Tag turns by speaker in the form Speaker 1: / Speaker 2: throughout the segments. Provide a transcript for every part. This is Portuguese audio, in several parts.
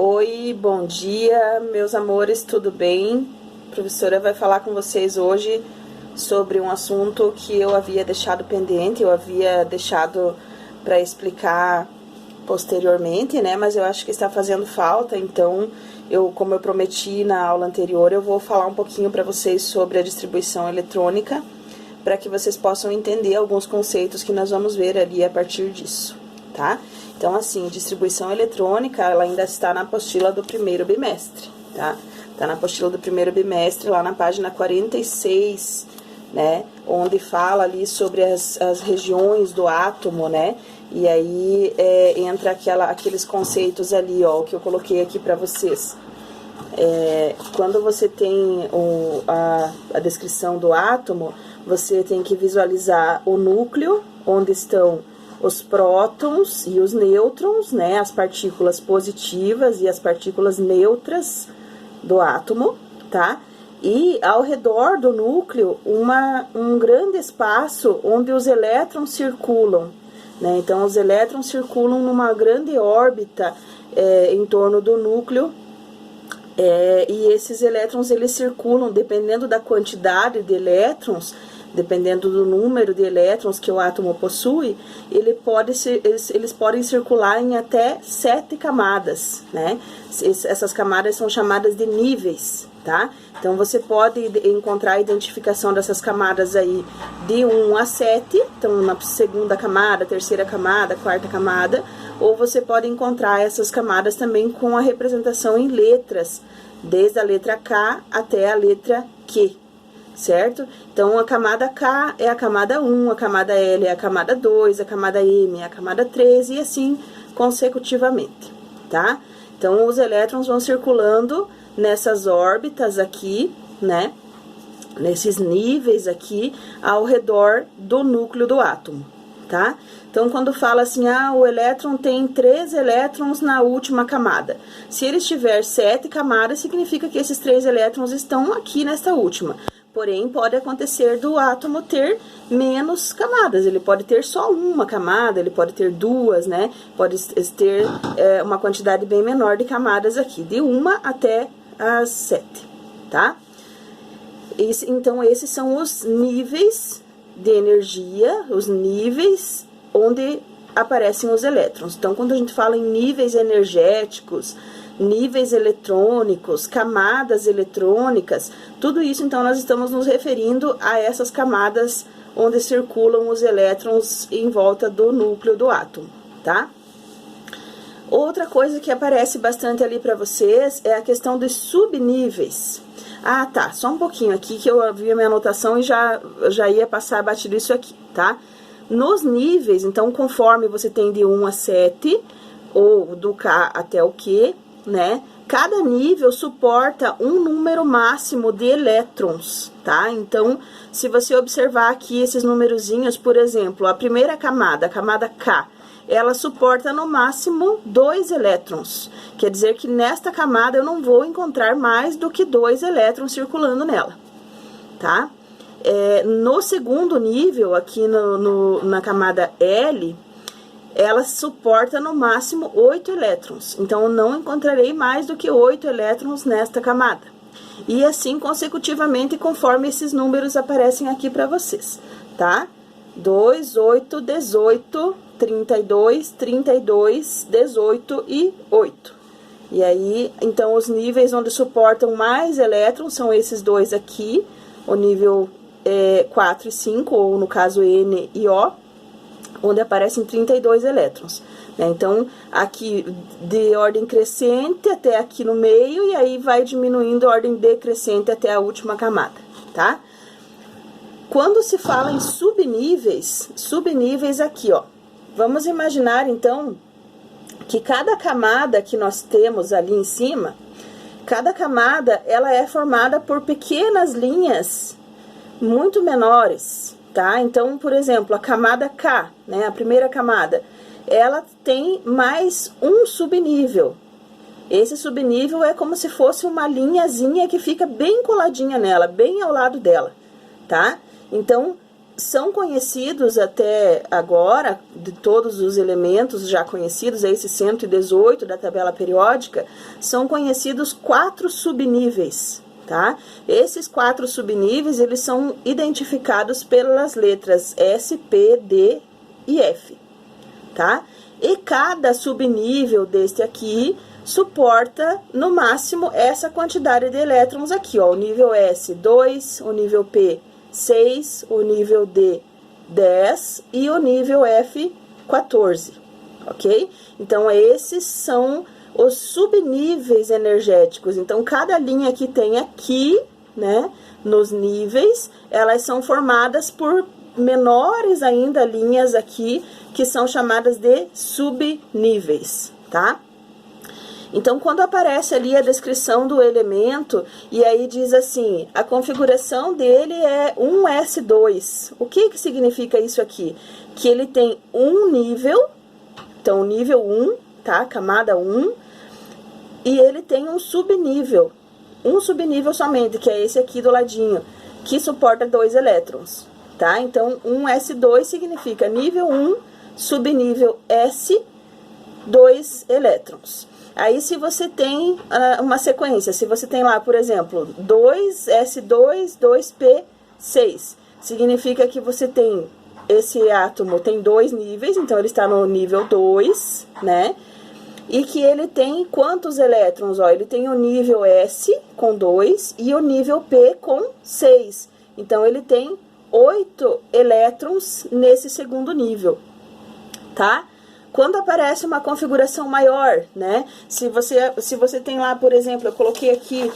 Speaker 1: Oi, bom dia, meus amores, tudo bem? A professora vai falar com vocês hoje sobre um assunto que eu havia deixado pendente, eu havia deixado para explicar posteriormente, né? Mas eu acho que está fazendo falta, então, como eu prometi na aula anterior, eu vou falar um pouquinho para vocês sobre a distribuição eletrônica, para que vocês possam entender alguns conceitos que nós vamos ver ali a partir disso, tá? Então, assim, distribuição eletrônica, ela ainda está na apostila do primeiro bimestre, tá? Tá na apostila do primeiro bimestre, lá na página 46, né? Onde fala ali sobre as regiões do átomo, né? E aí entra aqueles conceitos ali, ó, que eu coloquei aqui para vocês. Quando você tem a descrição do átomo, você tem que visualizar o núcleo, onde estão os prótons e os nêutrons, né, as partículas positivas e as partículas neutras do átomo, tá? E ao redor do núcleo, um grande espaço onde os elétrons circulam, né? Então, os elétrons circulam numa grande órbita em torno do núcleo, e esses elétrons, eles circulam, dependendo da quantidade de elétrons, dependendo do número de elétrons que o átomo possui, eles podem circular em até 7 camadas, né? Essas camadas são chamadas de níveis, tá? Então, você pode encontrar a identificação dessas camadas aí de 1 a 7, então na segunda camada, terceira camada, quarta camada, ou você pode encontrar essas camadas também com a representação em letras, desde a letra K até a letra Q. Certo? Então, a camada K é a camada 1, a camada L é a camada 2, a camada M é a camada 3 e assim consecutivamente, tá? Então, os elétrons vão circulando nessas órbitas aqui, né? Nesses níveis aqui, ao redor do núcleo do átomo, tá? Então, quando fala assim, o elétron tem 3 elétrons na última camada. Se ele tiver 7 camadas, significa que esses 3 elétrons estão aqui nesta última. Porém, pode acontecer do átomo ter menos camadas. Ele pode ter só uma camada, ele pode ter 2, né? Pode ter uma quantidade bem menor de camadas aqui, de 1 até as 7, tá? Então, esses são os níveis de energia, os níveis onde aparecem os elétrons. Então, quando a gente fala em níveis energéticos, níveis eletrônicos, camadas eletrônicas, tudo isso, então, nós estamos nos referindo a essas camadas onde circulam os elétrons em volta do núcleo do átomo, tá? Outra coisa que aparece bastante ali para vocês é a questão dos subníveis. Tá, só um pouquinho aqui que eu vi a minha anotação e já ia passar batido isso aqui, tá? Nos níveis, então, conforme você tem de 1 a 7, ou do K até o Q, né? Cada nível suporta um número máximo de elétrons, tá? Então, se você observar aqui esses numerozinhos, por exemplo, a primeira camada, a camada K, ela suporta no máximo 2 elétrons. Quer dizer que nesta camada eu não vou encontrar mais do que 2 elétrons circulando nela, tá? No segundo nível, aqui na camada L, ela suporta no máximo 8 elétrons. Então, eu não encontrarei mais do que 8 elétrons nesta camada. E assim, consecutivamente, conforme esses números aparecem aqui para vocês, tá? 2, 8, 18, 32, 32, 18 e 8. E aí, então, os níveis onde suportam mais elétrons são esses dois aqui, o nível 4 e 5, ou no caso N e O, onde aparecem 32 elétrons, né? Então, aqui de ordem crescente até aqui no meio, e aí vai diminuindo a ordem decrescente até a última camada, tá? Quando se fala em subníveis aqui, ó, vamos imaginar, então, que cada camada que nós temos ali em cima, cada camada, ela é formada por pequenas linhas muito menores, tá? Então, por exemplo, a camada K, né, a primeira camada, ela tem mais um subnível. Esse subnível é como se fosse uma linhazinha que fica bem coladinha nela, bem ao lado dela, tá? Então, são conhecidos até agora, de todos os elementos já conhecidos, esses 118 da tabela periódica, são conhecidos 4 subníveis, tá? Esses 4 subníveis, eles são identificados pelas letras S, P, D e F, tá? E cada subnível deste aqui suporta, no máximo, essa quantidade de elétrons aqui, ó. O nível S, 2, o nível P, 6, o nível D, 10 e o nível F, 14, ok? Então, esses são os subníveis energéticos. Então, cada linha que tem aqui, né, nos níveis, elas são formadas por menores ainda linhas aqui, que são chamadas de subníveis, tá? Então, quando aparece ali a descrição do elemento, e aí diz assim, a configuração dele é 1s2. O que significa isso aqui? Que ele tem um nível, então nível 1, tá? Camada 1, e ele tem um subnível somente, que é esse aqui do ladinho, que suporta 2 elétrons, tá? Então, 1s2 significa nível 1, subnível S, 2 elétrons. Aí, se você tem uma sequência, se você tem lá, por exemplo, 2s2, 2p6, significa que você tem, esse átomo tem 2 níveis, então ele está no nível 2, né? E que ele tem quantos elétrons? Ó, ele tem o nível S com 2 e o nível P com 6. Então, ele tem 8 elétrons nesse segundo nível, tá? Quando aparece uma configuração maior, né? Se você tem lá, por exemplo, eu coloquei aqui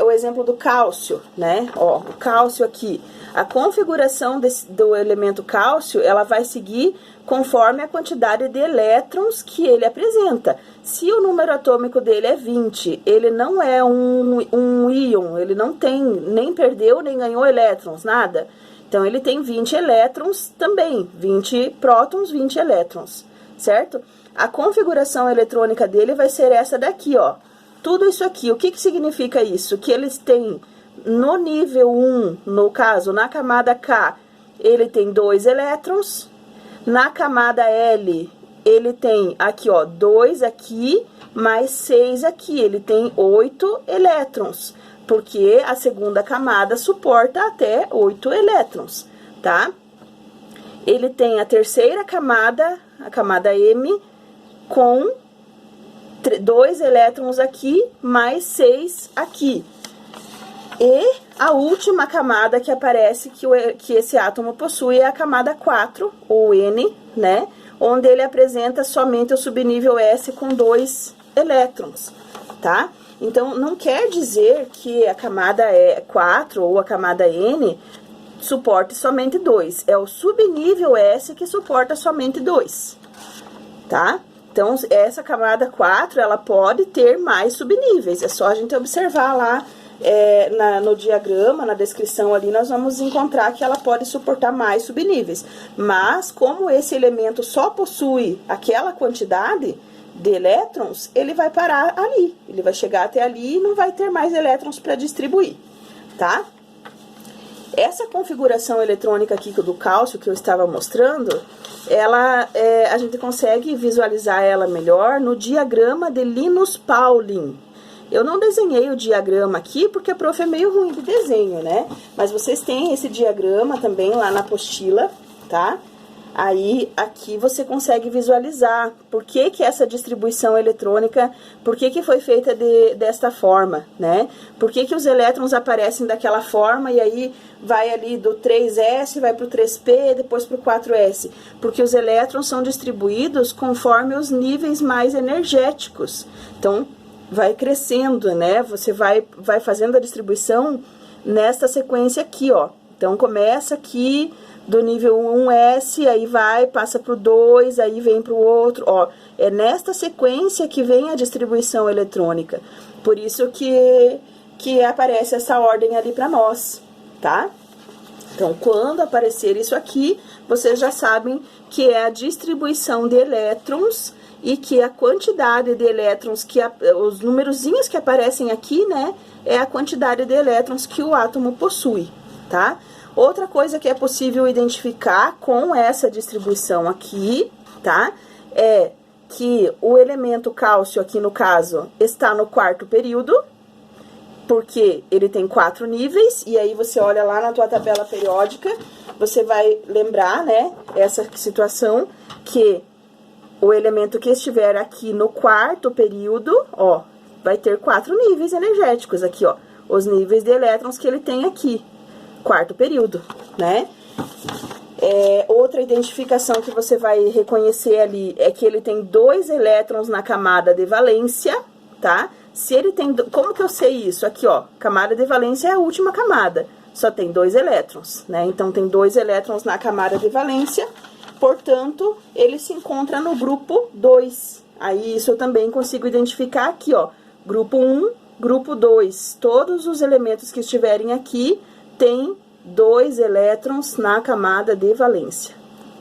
Speaker 1: o exemplo do cálcio, né? Ó, o cálcio aqui. A configuração do elemento cálcio, ela vai seguir conforme a quantidade de elétrons que ele apresenta. Se o número atômico dele é 20, ele não é um íon, ele não tem, nem perdeu, nem ganhou elétrons, nada. Então, ele tem 20 elétrons também, 20 prótons, 20 elétrons. Certo? A configuração eletrônica dele vai ser essa daqui, ó. Tudo isso aqui, o que significa isso? Que eles têm, no nível 1, no caso, na camada K, ele tem 2 elétrons. Na camada L, ele tem aqui, ó, 2 aqui, mais 6 aqui. Ele tem 8 elétrons, porque a segunda camada suporta até 8 elétrons, tá? Ele tem a terceira camada, a camada M, com 2 elétrons aqui, mais 6 aqui. E a última camada que aparece que esse átomo possui é a camada 4, ou N, né? Onde ele apresenta somente o subnível S com 2 elétrons, tá? Então, não quer dizer que a camada 4 ou a camada N suporte somente 2. É o subnível S que suporta somente 2, tá? Então, essa camada 4, ela pode ter mais subníveis. É só a gente observar lá no diagrama, na descrição ali, nós vamos encontrar que ela pode suportar mais subníveis. Mas, como esse elemento só possui aquela quantidade de elétrons, ele vai parar ali. Ele vai chegar até ali e não vai ter mais elétrons para distribuir, tá? Essa configuração eletrônica aqui do cálcio que eu estava mostrando, a gente consegue visualizar ela melhor no diagrama de Linus Pauling. Eu não desenhei o diagrama aqui porque a prof é meio ruim de desenho, né? Mas vocês têm esse diagrama também lá na apostila, tá? Aí, aqui você consegue visualizar por que essa distribuição eletrônica, por que foi feita desta forma, né? Por que os elétrons aparecem daquela forma e aí vai ali do 3s, vai para o 3p, depois para o 4s. Porque os elétrons são distribuídos conforme os níveis mais energéticos. Então, vai crescendo, né? Você vai fazendo a distribuição nesta sequência aqui, ó. Então, começa aqui do nível 1S, aí passa para o 2, aí vem para o outro, ó. É nesta sequência que vem a distribuição eletrônica. Por isso que aparece essa ordem ali para nós, tá? Então, quando aparecer isso aqui, vocês já sabem que é a distribuição de elétrons e que a quantidade de elétrons, os numerozinhos que aparecem aqui, né, é a quantidade de elétrons que o átomo possui, tá? Outra coisa que é possível identificar com essa distribuição aqui, tá? É que o elemento cálcio aqui no caso está no quarto período, porque ele tem 4 níveis, e aí você olha lá na tua tabela periódica, você vai lembrar, né, essa situação, que o elemento que estiver aqui no quarto período, ó, vai ter 4 níveis energéticos aqui, ó, os níveis de elétrons que ele tem aqui, quarto período, né? Outra identificação que você vai reconhecer ali é que ele tem 2 elétrons na camada de valência, tá? Se ele tem... Como que eu sei isso? Aqui, ó, camada de valência é a última camada, só tem 2 elétrons, né? Então, tem 2 elétrons na camada de valência, portanto, ele se encontra no grupo 2. Aí, isso eu também consigo identificar aqui, ó, grupo 1, grupo 2. Todos os elementos que estiverem aqui têm 2 elétrons na camada de valência,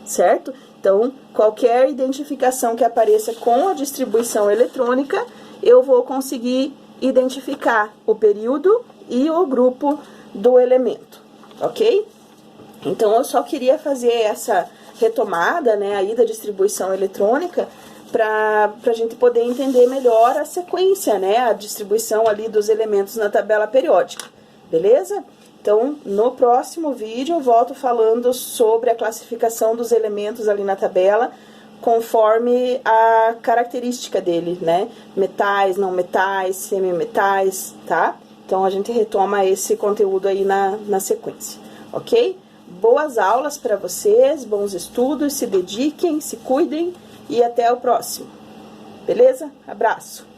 Speaker 1: certo? Então, qualquer identificação que apareça com a distribuição eletrônica, eu vou conseguir identificar o período e o grupo do elemento, ok? Então, eu só queria fazer essa retomada, né, aí da distribuição eletrônica, para a gente poder entender melhor a sequência, né, a distribuição ali dos elementos na tabela periódica, beleza? Então, no próximo vídeo, eu volto falando sobre a classificação dos elementos ali na tabela, conforme a característica dele, né? Metais, não metais, semimetais, tá? Então, a gente retoma esse conteúdo aí na sequência, ok? Boas aulas para vocês, bons estudos, se dediquem, se cuidem e até o próximo, beleza? Abraço!